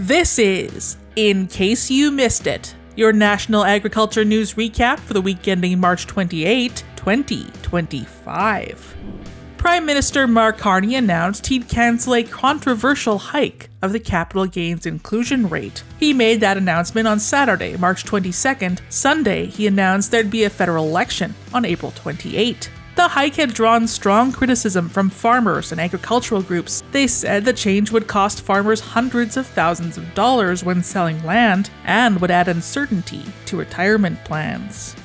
This is In Case You Missed It, your national agriculture news recap for the week ending March 28, 2025. Prime Minister Mark Carney announced he'd cancel a controversial hike of the capital gains inclusion rate. He made that announcement on Saturday, March 22nd. Sunday, he announced there'd be a federal election on April 28. The hike had drawn strong criticism from farmers and agricultural groups. They said the change would cost farmers hundreds of thousands of dollars when selling land and would add uncertainty to retirement plans.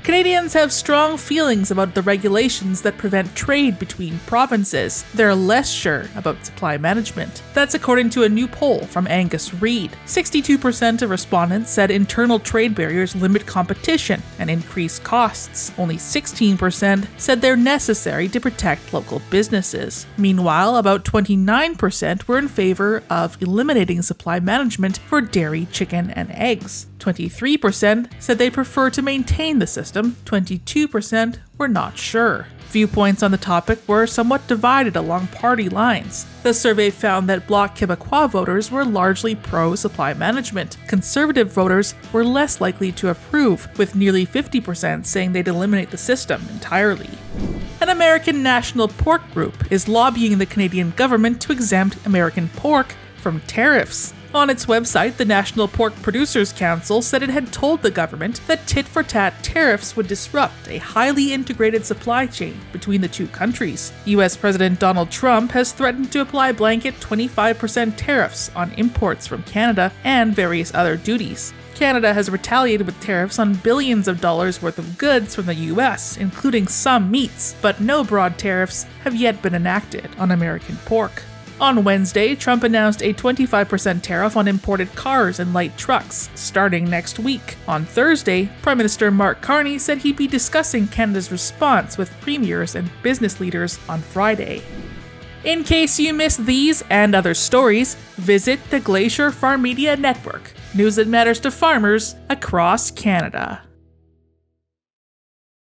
Canadians have strong feelings about the regulations that prevent trade between provinces. They're less sure about supply management. That's according to a new poll from Angus Reid. 62% of respondents said internal trade barriers limit competition and increase costs. Only 16% said they're necessary to protect local businesses. Meanwhile, about 29% were in favor of eliminating supply management for dairy, chicken, and eggs. 23% said they prefer to maintain the system, 22% were not sure. Viewpoints on the topic were somewhat divided along party lines. The survey found that Bloc Québécois voters were largely pro-supply management. Conservative voters were less likely to approve, with nearly 50% saying they'd eliminate the system entirely. An American national pork group is lobbying the Canadian government to exempt American pork from tariffs. On its website, the National Pork Producers Council said it had told the government that tit-for-tat tariffs would disrupt a highly integrated supply chain between the two countries. U.S. President Donald Trump has threatened to apply blanket 25% tariffs on imports from Canada and various other duties. Canada has retaliated with tariffs on billions of dollars worth of goods from the U.S., including some meats, but no broad tariffs have yet been enacted on American pork. On Wednesday, Trump announced a 25% tariff on imported cars and light trucks, starting next week. On Thursday, Prime Minister Mark Carney said he'd be discussing Canada's response with premiers and business leaders on Friday. In case you missed these and other stories, visit the Glacier Farm Media Network, news that matters to farmers across Canada.